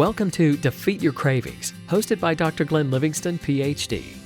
Welcome to Defeat Your Cravings, hosted by Dr. Glenn Livingston, PhD.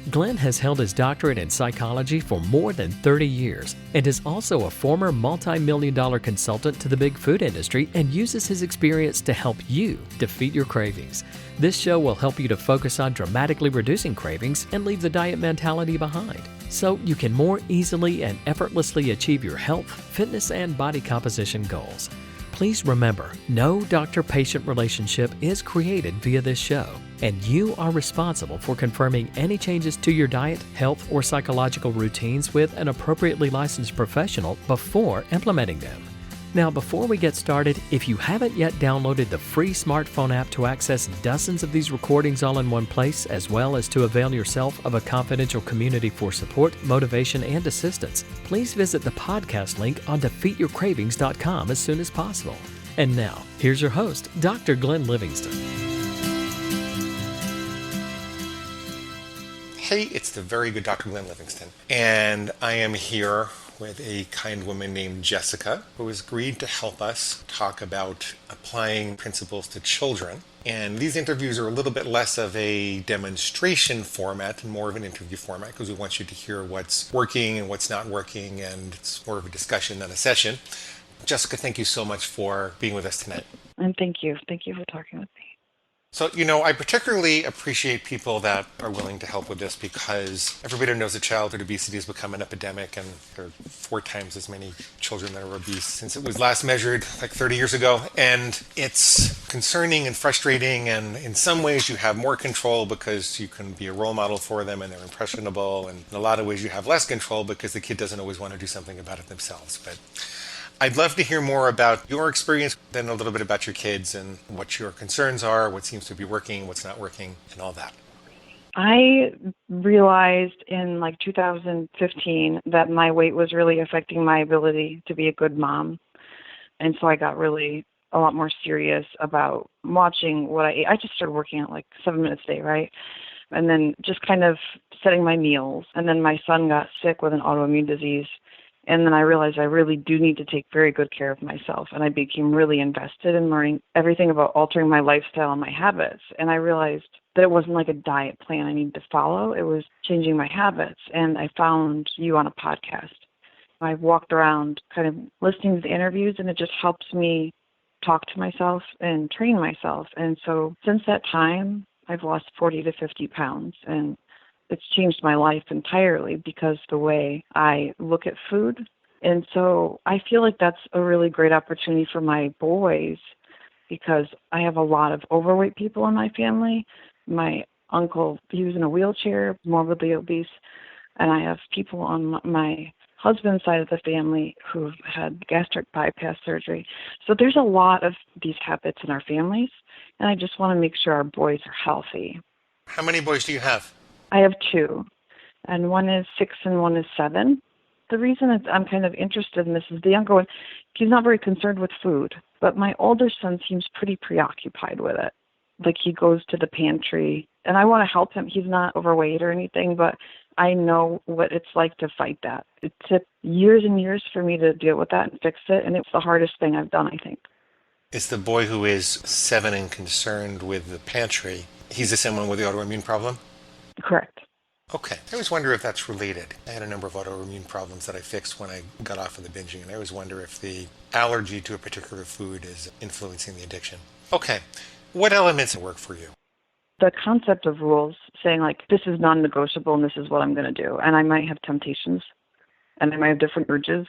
Glenn has held his doctorate in psychology for more than 30 years and is also a former multi-million-dollar consultant to the big food industry and uses his experience to help you defeat your cravings. This show will help you to focus on dramatically reducing cravings and leave the diet mentality behind, so you can more easily and effortlessly achieve your health, fitness, and body composition goals. Please remember, no doctor-patient relationship is created via this show, and you are responsible for confirming any changes to your diet, health, or psychological routines with an appropriately licensed professional before implementing them. Now, before we get started, if you haven't yet downloaded the free smartphone app to access dozens of these recordings all in one place, as well as to avail yourself of a confidential community for support, motivation, and assistance, please visit the podcast link on defeatyourcravings.com as soon as possible. And now, here's your host, Dr. Glenn Livingston. Hey, it's the very good Dr. Glenn Livingston, and I am here with a kind woman named Jessica, who has agreed to help us talk about applying principles to children. And these interviews are a little bit less of a demonstration format and more of an interview format because we want you to hear what's working and what's not working, and it's more of a discussion than a session. Jessica, thank you so much for being with us tonight. And thank you. Thank you for talking with me. So, I particularly appreciate people that are willing to help with this because everybody knows that childhood obesity has become an epidemic, and there are 4 times as many children that are obese since it was last measured like 30 years ago. And it's concerning and frustrating, and in some ways you have more control because you can be a role model for them and they're impressionable, and in a lot of ways you have less control because the kid doesn't always want to do something about it themselves. But I'd love to hear more about your experience, then a little bit about your kids and what your concerns are, what seems to be working, what's not working, and all that. I realized in 2015 that my weight was really affecting my ability to be a good mom. And so I got really a lot more serious about watching what I ate. I just started working out 7 minutes a day, right? And then just kind of setting my meals. And then my son got sick with an autoimmune disease. And then I realized I really do need to take very good care of myself. And I became really invested in learning everything about altering my lifestyle and my habits. And I realized that it wasn't like a diet plan I needed to follow. It was changing my habits. And I found you on a podcast. I walked around kind of listening to the interviews, and it just helps me talk to myself and train myself. And so since that time, I've lost 40 to 50 pounds. And it's changed my life entirely because the way I look at food. And so I feel like that's a really great opportunity for my boys because I have a lot of overweight people in my family. My uncle, he was in a wheelchair, morbidly obese, and I have people on my husband's side of the family who've had gastric bypass surgery. So there's a lot of these habits in our families, and I just want to make sure our boys are healthy. How many boys do you have? I have 2, and one is 6 and one is 7. The reason that I'm kind of interested in this is the younger one, he's not very concerned with food, but my older son seems pretty preoccupied with it. He goes to the pantry, and I want to help him. He's not overweight or anything, but I know what it's like to fight that. It took years and years for me to deal with that and fix it, and it's the hardest thing I've done, I think. Is the boy who is 7 and concerned with the pantry, he's the same one with the autoimmune problem? Correct. Okay. I always wonder if that's related. I had a number of autoimmune problems that I fixed when I got off of the binging, and I always wonder if the allergy to a particular food is influencing the addiction. Okay. What elements work for you? The concept of rules, saying this is non-negotiable and this is what I'm going to do. And I might have temptations and I might have different urges,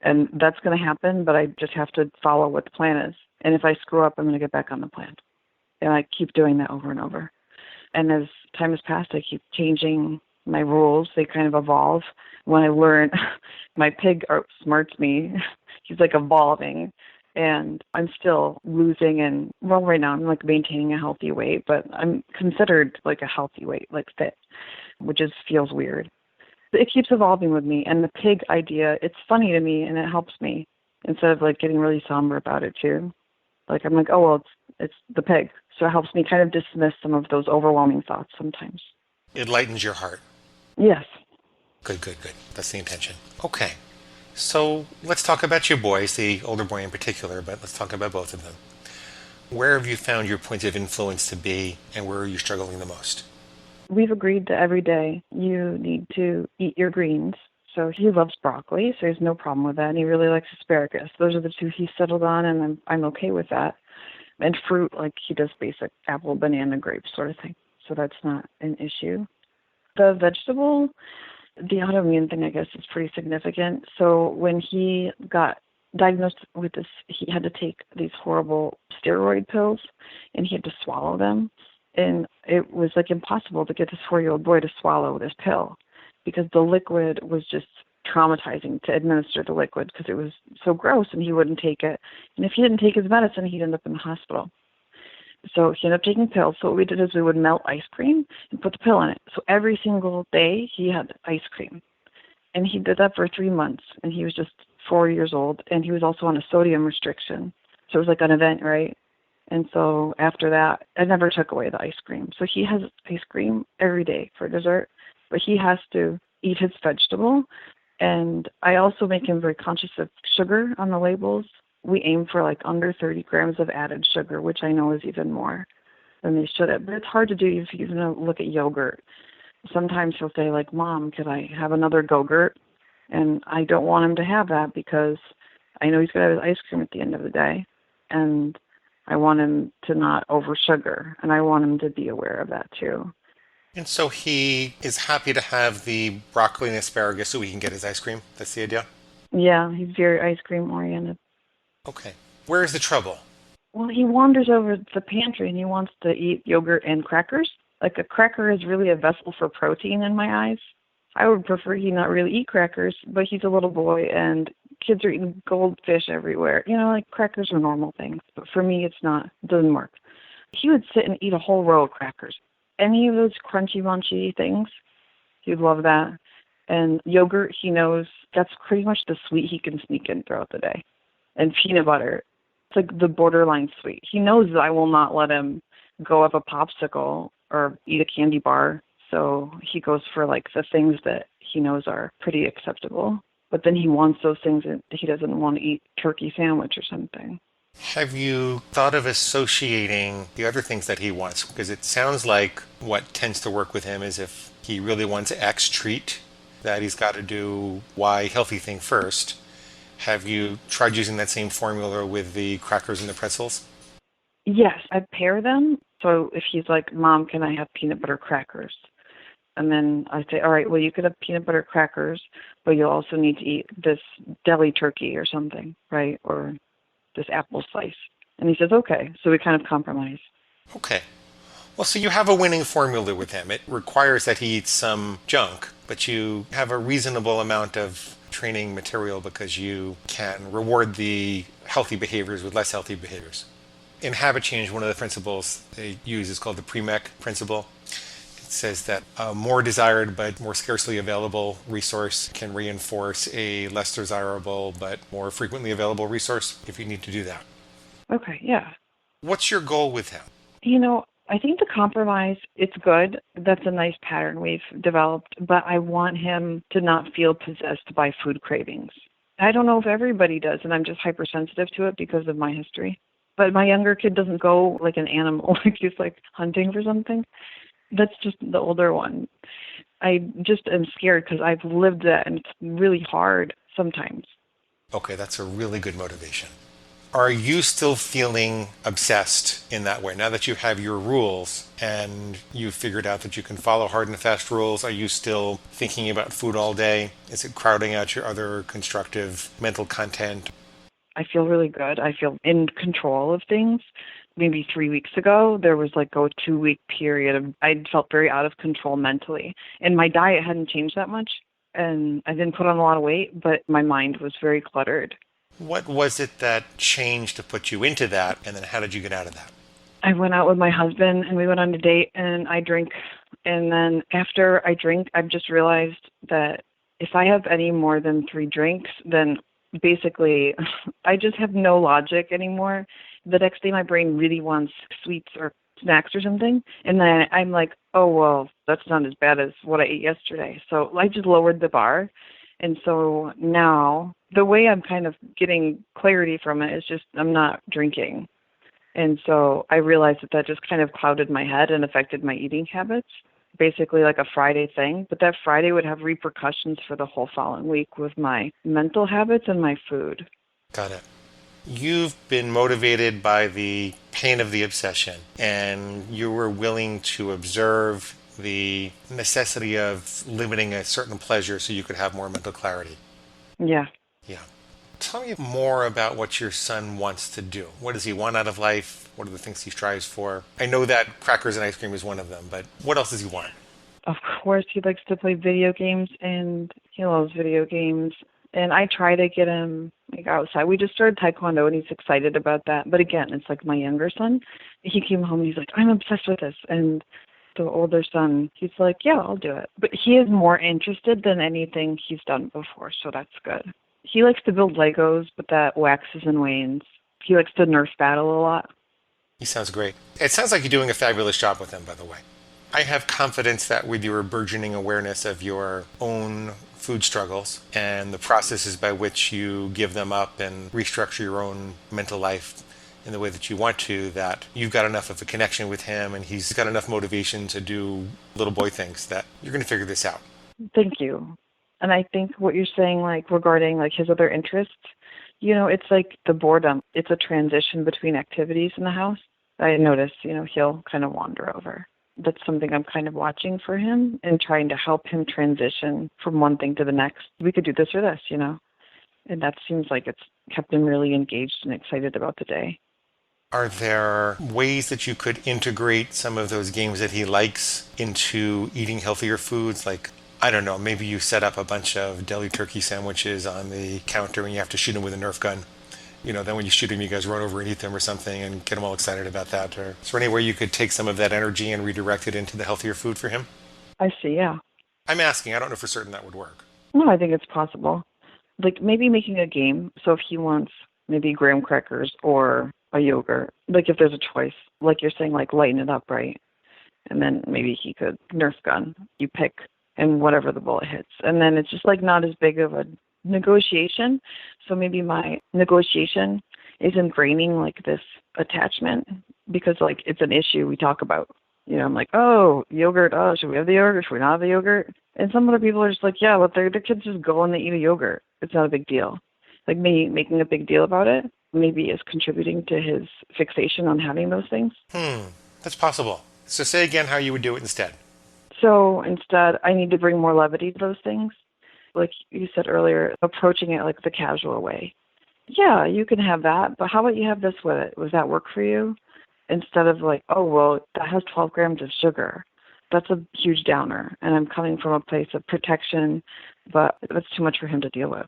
and that's going to happen, but I just have to follow what the plan is. And if I screw up, I'm going to get back on the plan. And I keep doing that over and over. And as time has passed, I keep changing my rules. They kind of evolve. When I learn, my pig outsmarts me. He's evolving. And I'm still losing, and right now I'm maintaining a healthy weight, but I'm considered a healthy weight, fit, which feels weird. It keeps evolving with me. And the pig idea, it's funny to me and it helps me instead of getting really somber about it too. I'm oh, well, it's the pig. So it helps me kind of dismiss some of those overwhelming thoughts sometimes. It lightens your heart. Yes. Good. That's the intention. Okay. So let's talk about your boys, the older boy in particular, but let's talk about both of them. Where have you found your points of influence to be, and where are you struggling the most? We've agreed that every day you need to eat your greens. So he loves broccoli, so he has no problem with that. And he really likes asparagus. Those are the two he's settled on, and I'm okay with that. And fruit, like he does basic apple, banana, grape sort of thing. So that's not an issue. The vegetable, the autoimmune thing, I guess, is pretty significant. So when he got diagnosed with this, he had to take these horrible steroid pills, and he had to swallow them. And it was like impossible to get this 4-year-old boy to swallow this pill because the liquid was just traumatizing to administer the liquid because it was so gross and he wouldn't take it. And if he didn't take his medicine, he'd end up in the hospital. So he ended up taking pills. So what we did is we would melt ice cream and put the pill in it. So every single day he had ice cream. And he did that for 3 months. And he was just 4 years old. And he was also on a sodium restriction. So it was like an event, right? And so after that, I never took away the ice cream. So he has ice cream every day for dessert, but he has to eat his vegetable. And I also make him very conscious of sugar on the labels. We aim for like under 30 grams of added sugar, which I know is even more than they should have. But it's hard to do if you're going to look at yogurt. Sometimes he'll say like, Mom, could I have another Go-Gurt? And I don't want him to have that because I know he's going to have his ice cream at the end of the day. And I want him to not over sugar, and I want him to be aware of that too. And so he is happy to have the broccoli and asparagus so he can get his ice cream. That's the idea? Yeah, he's very ice cream oriented. Okay. Where is the trouble? Well, he wanders over to the pantry and he wants to eat yogurt and crackers. Like a cracker is really a vessel for protein in my eyes. I would prefer he not really eat crackers, but he's a little boy and kids are eating goldfish everywhere. You know, like crackers are normal things, but for me it's not. It doesn't work. He would sit and eat a whole row of crackers. Any of those crunchy munchy things, he'd love that. And yogurt, he knows that's pretty much the sweet he can sneak in throughout the day. And peanut butter, it's like the borderline sweet. He knows that I will not let him go have a popsicle or eat a candy bar. So he goes for like the things that he knows are pretty acceptable. But then he wants those things and he doesn't want to eat turkey sandwich or something. Have you thought of associating the other things that he wants? Because it sounds like what tends to work with him is if he really wants X treat, that he's got to do Y healthy thing first. Have you tried using that same formula with the crackers and the pretzels? Yes, I pair them. So if he's like, Mom, can I have peanut butter crackers? And then I say, all right, well, you could have peanut butter crackers, but you'll also need to eat this deli turkey or something, right? Or this apple slice. And he says, okay. So we kind of compromise. Okay. Well, so you have a winning formula with him. It requires that he eats some junk, but you have a reasonable amount of training material because you can reward the healthy behaviors with less healthy behaviors. In habit change, one of the principles they use is called the PREMEC principle. It says that a more desired but more scarcely available resource can reinforce a less desirable but more frequently available resource if you need to do that. Okay, yeah. What's your goal with him? You know, I think the compromise, it's good. That's a nice pattern we've developed, but I want him to not feel possessed by food cravings. I don't know if everybody does, and I'm just hypersensitive to it because of my history. But my younger kid doesn't go like an animal, like he's like hunting for something. That's just the older one. I just am scared because I've lived that and it's really hard sometimes. Okay, that's a really good motivation. Are you still feeling obsessed in that way? Now that you have your rules and you've figured out that you can follow hard and fast rules, are you still thinking about food all day? Is it crowding out your other constructive mental content? I feel really good. I feel in control of things. Maybe 3 weeks ago, there was like a 2-week period of I felt very out of control mentally. And my diet hadn't changed that much. And I didn't put on a lot of weight, but my mind was very cluttered. What was it that changed to put you into that? And then how did you get out of that? I went out with my husband and we went on a date and I drink. And then after I drink, I've just realized that if I have any more than 3 drinks, then basically I just have no logic anymore. The next day my brain really wants sweets or snacks or something. And then I'm like, oh, well, that's not as bad as what I ate yesterday. So I just lowered the bar. And so now the way I'm kind of getting clarity from it is just I'm not drinking. And so I realized that that just kind of clouded my head and affected my eating habits, basically like a Friday thing. But that Friday would have repercussions for the whole following week with my mental habits and my food. Got it. You've been motivated by the pain of the obsession, and you were willing to observe the necessity of limiting a certain pleasure so you could have more mental clarity. Yeah. Yeah. Tell me more about what your son wants to do. What does he want out of life? What are the things he strives for? I know that crackers and ice cream is one of them, but what else does he want? Of course, he likes to play video games, and he loves video games. And I try to get him like outside. We just started Taekwondo, and he's excited about that. But again, it's like my younger son. He came home and he's like, I'm obsessed with this. And the older son, he's like, yeah, I'll do it. But he is more interested than anything he's done before, so that's good. He likes to build Legos, but that waxes and wanes. He likes to Nerf battle a lot. He sounds great. It sounds like you're doing a fabulous job with him, by the way. I have confidence that with your burgeoning awareness of your own food struggles and the processes by which you give them up and restructure your own mental life in the way that you want to, that you've got enough of a connection with him and he's got enough motivation to do little boy things that you're going to figure this out. Thank you. And I think what you're saying, like regarding like his other interests, it's like the boredom. It's a transition between activities in the house. I notice, he'll kind of wander over. That's something I'm kind of watching for him and trying to help him transition from one thing to the next. We could do this or this, and that seems like it's kept him really engaged and excited about the day. Are there ways that you could integrate some of those games that he likes into eating healthier foods? Like, I don't know, maybe you set up a bunch of deli turkey sandwiches on the counter and you have to shoot him with a Nerf gun. Then when you shoot him, you guys run over and eat them or something and get him all excited about that. Or is there any way you could take some of that energy and redirect it into the healthier food for him? I see, yeah. I'm asking. I don't know for certain that would work. No, I think it's possible. Like maybe making a game. So if he wants maybe graham crackers or a yogurt, like if there's a choice, like you're saying, like lighten it up, right? And then maybe he could Nerf gun. You pick and whatever the bullet hits. And then it's just like not as big of a negotiation. So maybe my negotiation is ingraining like this attachment because like it's an issue we talk about. I'm like, oh, yogurt. Oh, should we have the yogurt? Should we not have the yogurt? And some other people are just like, yeah, but their kids just go and they eat a yogurt. It's not a big deal. Like me making a big deal about it maybe is contributing to his fixation on having those things. That's possible. So say again how you would do it instead. So instead, I need to bring more levity to those things. Like you said earlier, approaching it like the casual way. Yeah, you can have that, but how about you have this with it? Does that work for you? Instead of like, oh, well, that has 12 grams of sugar. That's a huge downer. And I'm coming from a place of protection, but that's too much for him to deal with.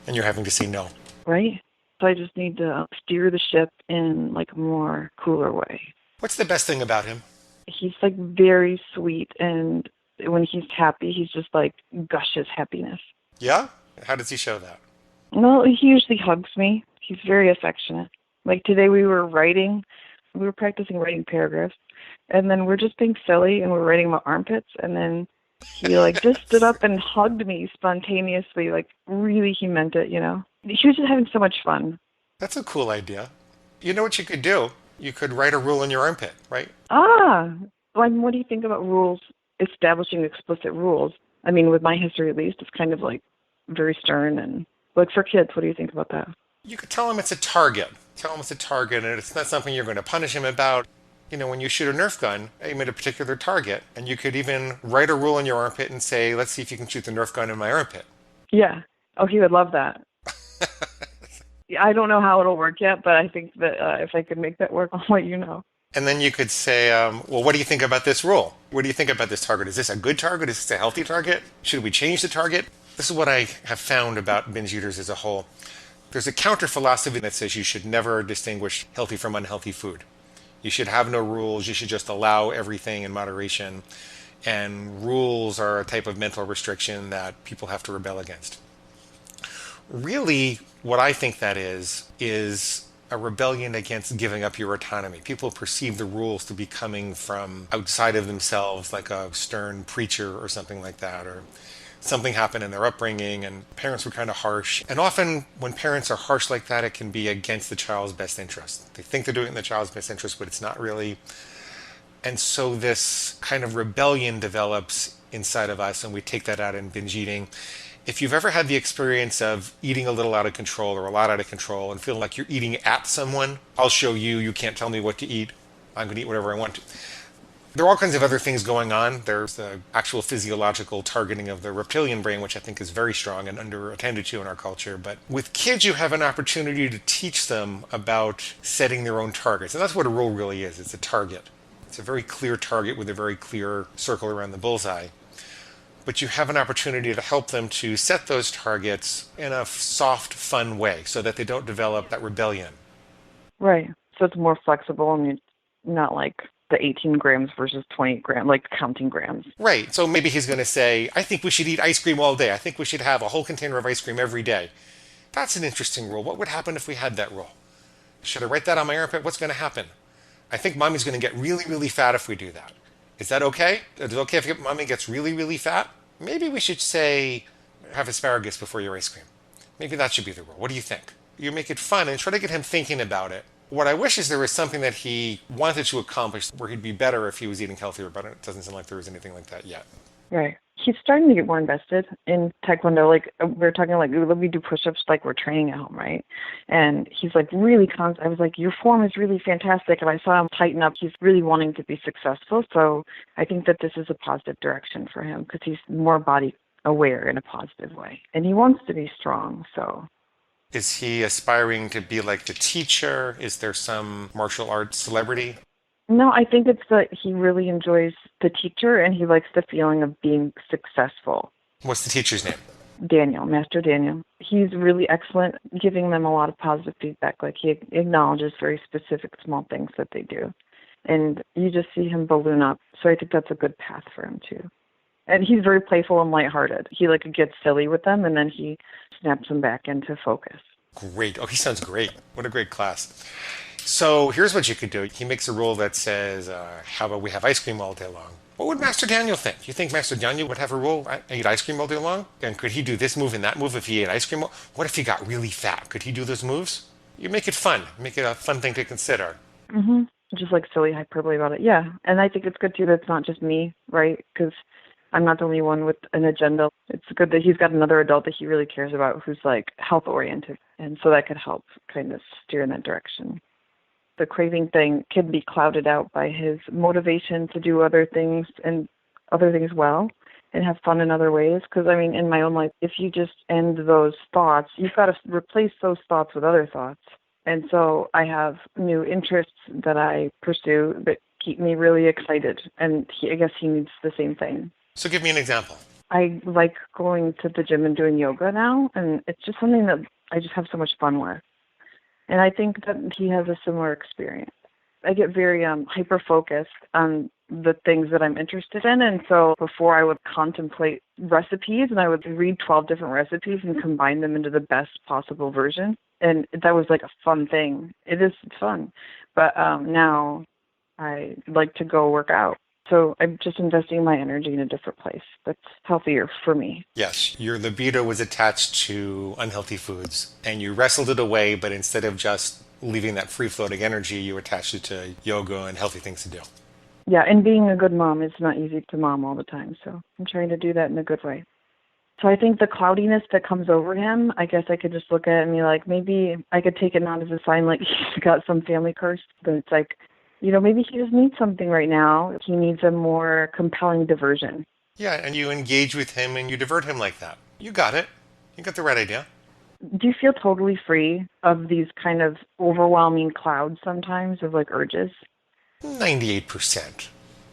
And you're having to say no. Right? So I just need to steer the ship in like a more cooler way. What's the best thing about him? He's like very sweet, and when he's happy, he's just like gushes happiness. Yeah? How does he show that? Well, he usually hugs me. He's very affectionate. Like today we were practicing writing paragraphs, and then we're just being silly, and we're writing about armpits, and then he like just stood up and hugged me spontaneously, like really he meant it, He was just having so much fun. That's a cool idea. You know what you could do? You could write a rule in your armpit, right? Well, what do you think about rules, establishing explicit rules? I mean, with my history at least, it's kind of like very stern and like for kids, what do you think about that? You could tell him it's a target. Tell him it's a target and it's not something you're going to punish him about. When you shoot a Nerf gun, aim at a particular target. And you could even write a rule in your armpit and say, let's see if you can shoot the Nerf gun in my armpit. Yeah. Oh, he would love that. I don't know how it'll work yet, but I think that if I could make that work, I'll let you know. And then you could say, well, what do you think about this rule? What do you think about this target? Is this a good target? Is this a healthy target? Should we change the target? This is what I have found about binge eaters as a whole. There's a counter philosophy that says you should never distinguish healthy from unhealthy food. You should have no rules. You should just allow everything in moderation. And rules are a type of mental restriction that people have to rebel against. Really, what I think that is a rebellion against giving up your autonomy. People perceive the rules to be coming from outside of themselves, like a stern preacher or something like that, or something happened in their upbringing and parents were kind of harsh. And often when parents are harsh like that, it can be against the child's best interest. They think they're doing it in the child's best interest, but it's not really. And so this kind of rebellion develops inside of us, and we take that out in binge eating. If you've ever had the experience of eating a little out of control or a lot out of control and feeling like you're eating at someone, I'll show you, you can't tell me what to eat. I'm going to eat whatever I want to. There are all kinds of other things going on. There's the actual physiological targeting of the reptilian brain, which I think is very strong and under-attended to in our culture. But with kids, you have an opportunity to teach them about setting their own targets. And that's what a rule really is. It's a target. It's a very clear target with a very clear circle around the bullseye. But you have an opportunity to help them to set those targets in a soft, fun way so that they don't develop that rebellion. Right. So it's more flexible and not like the 18 grams versus 20 grams, like counting grams. Right. So maybe he's going to say, I think we should eat ice cream all day. I think we should have a whole container of ice cream every day. That's an interesting rule. What would happen if we had that rule? Should I write that on my armpit? What's going to happen? I think mommy's going to get really, really fat if we do that. Is that okay? Is it okay if mommy gets really, really fat? Maybe we should say, have asparagus before your ice cream. Maybe that should be the rule. What do you think? You make it fun and try to get him thinking about it. What I wish is there was something that he wanted to accomplish where he'd be better if he was eating healthier, but it doesn't sound like there was anything like that yet. Right. He's starting to get more invested in Taekwondo. Like, we're talking like, we do push-ups like we're training at home, right? And he's like really I was like, your form is really fantastic. And I saw him tighten up. He's really wanting to be successful. So I think that this is a positive direction for him because he's more body aware in a positive way. And he wants to be strong, so. Is he aspiring to be like the teacher? Is there some martial arts celebrity? No, I think it's that he really enjoys the teacher and he likes the feeling of being successful. What's the teacher's name? Daniel, Master Daniel. He's really excellent, giving them a lot of positive feedback. Like, he acknowledges very specific small things that they do. And you just see him balloon up. So I think that's a good path for him too. And he's very playful and lighthearted. He like gets silly with them and then he snaps them back into focus. Great. Oh, he sounds great. What a great class. So here's what you could do. He makes a rule that says, how about we have ice cream all day long? What would Master Daniel think? You think Master Daniel would have a rule, I eat ice cream all day long? And could he do this move and that move if he ate ice cream? What if he got really fat? Could he do those moves? You make it fun. Make it a fun thing to consider. Mm-hmm. Just like silly hyperbole about it. Yeah. And I think it's good too that it's not just me, right? Because I'm not the only one with an agenda. It's good that he's got another adult that he really cares about who's like health oriented. And so that could help kind of steer in that direction. The craving thing can be clouded out by his motivation to do other things and other things well and have fun in other ways. Because, I mean, in my own life, if you just end those thoughts, you've got to replace those thoughts with other thoughts. And so I have new interests that I pursue that keep me really excited. And I guess he needs the same thing. So give me an example. I like going to the gym and doing yoga now. And it's just something that I just have so much fun with. And I think that he has a similar experience. I get very hyper-focused on the things that I'm interested in. And so before I would contemplate recipes, and I would read 12 different recipes and combine them into the best possible version. And that was like a fun thing. It is fun. But now I like to go work out. So I'm just investing my energy in a different place that's healthier for me. Yes, your libido was attached to unhealthy foods, and you wrestled it away, but instead of just leaving that free-floating energy, you attached it to yoga and healthy things to do. Yeah, and being a good mom is not easy to mom all the time, so I'm trying to do that in a good way. So I think the cloudiness that comes over him, I guess I could just look at it and be like, maybe I could take it not as a sign like he's got some family curse, but it's like, you know, maybe he just needs something right now. He needs a more compelling diversion. Yeah, and you engage with him and you divert him like that. You got it. You got the right idea. Do you feel totally free of these kind of overwhelming clouds sometimes of like urges? 98%.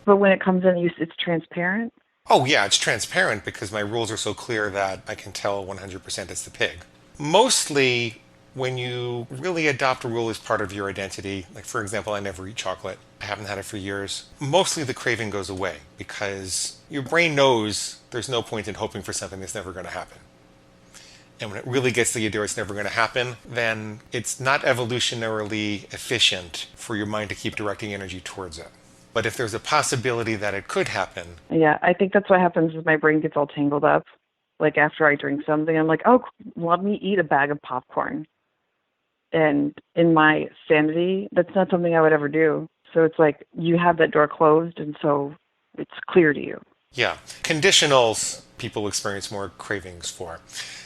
But when it comes in, it's transparent? Oh, yeah, it's transparent because my rules are so clear that I can tell 100% it's the pig. Mostly, when you really adopt a rule as part of your identity, like for example, I never eat chocolate. I haven't had it for years. Mostly the craving goes away because your brain knows there's no point in hoping for something that's never going to happen. And when it really gets the idea it's never going to happen, then it's not evolutionarily efficient for your mind to keep directing energy towards it. But if there's a possibility that it could happen. Yeah, I think that's what happens is my brain gets all tangled up. Like after I drink something, I'm like, oh, let me eat a bag of popcorn. And in my sanity, that's not something I would ever do. So it's like you have that door closed, and so it's clear to you. Yeah. Conditionals people experience more cravings for.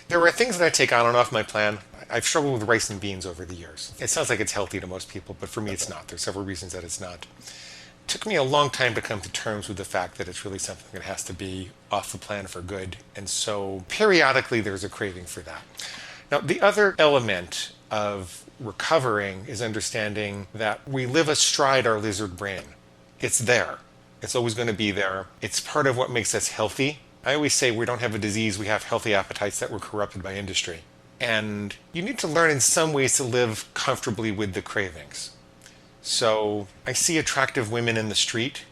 There are things that I take on and off my plan. I've struggled with rice and beans over the years. It sounds like it's healthy to most people, but for me it's not. There's several reasons that it's not. It took me a long time to come to terms with the fact that it's really something that has to be off the plan for good. And so periodically there's a craving for that. Now, the other element of recovering is understanding that we live astride our lizard brain. It's there. It's always going to be there. It's part of what makes us healthy. I always say we don't have a disease, we have healthy appetites that were corrupted by industry. And you need to learn in some ways to live comfortably with the cravings. So I see attractive women in the street,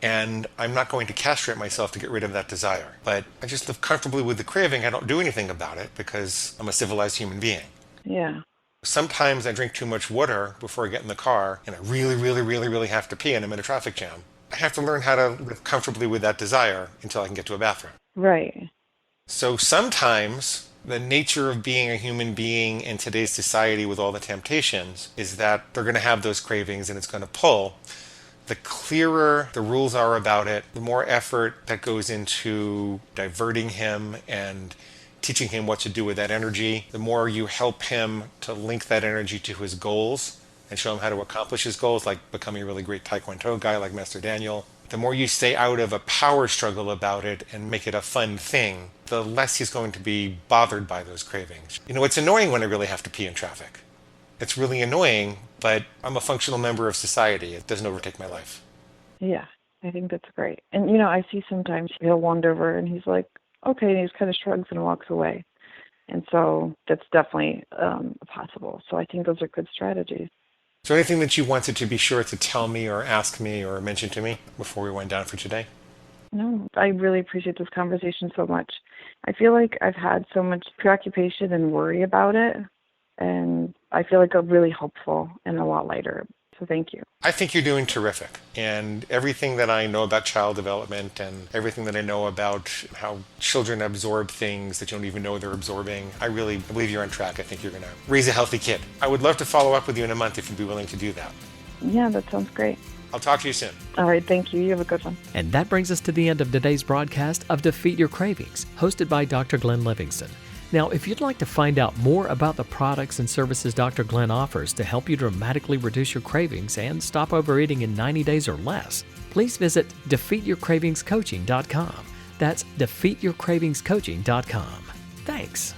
and I'm not going to castrate myself to get rid of that desire. But I just live comfortably with the craving. I don't do anything about it because I'm a civilized human being. Yeah. Sometimes I drink too much water before I get in the car, and I really have to pee, and I'm in a traffic jam. I have to learn how to live comfortably with that desire until I can get to a bathroom. Right. So sometimes the nature of being a human being in today's society with all the temptations is that they're going to have those cravings and it's going to pull. The clearer the rules are about it, the more effort that goes into diverting him and teaching him what to do with that energy, the more you help him to link that energy to his goals and show him how to accomplish his goals, like becoming a really great Taekwondo guy like Master Daniel. The more you stay out of a power struggle about it and make it a fun thing, the less he's going to be bothered by those cravings. You know, it's annoying when I really have to pee in traffic. It's really annoying, but I'm a functional member of society. It doesn't overtake my life. Yeah, I think that's great. And, I see sometimes he'll wander over and he's like, okay, and he just kind of shrugs and walks away. And so that's definitely possible. So I think those are good strategies. Is there anything that you wanted to be sure to tell me or ask me or mention to me before we went down for today? No, I really appreciate this conversation so much. I feel like I've had so much preoccupation and worry about it, and I feel like I'm really hopeful and a lot lighter. So thank you. I think you're doing terrific. And everything that I know about child development and everything that I know about how children absorb things that you don't even know they're absorbing, I really believe you're on track. I think you're going to raise a healthy kid. I would love to follow up with you in a month if you'd be willing to do that. Yeah, that sounds great. I'll talk to you soon. All right, thank you. You have a good one. And that brings us to the end of today's broadcast of Defeat Your Cravings, hosted by Dr. Glenn Livingston. Now, if you'd like to find out more about the products and services Dr. Glenn offers to help you dramatically reduce your cravings and stop overeating in 90 days or less, please visit defeatyourcravingscoaching.com. That's defeatyourcravingscoaching.com. Thanks.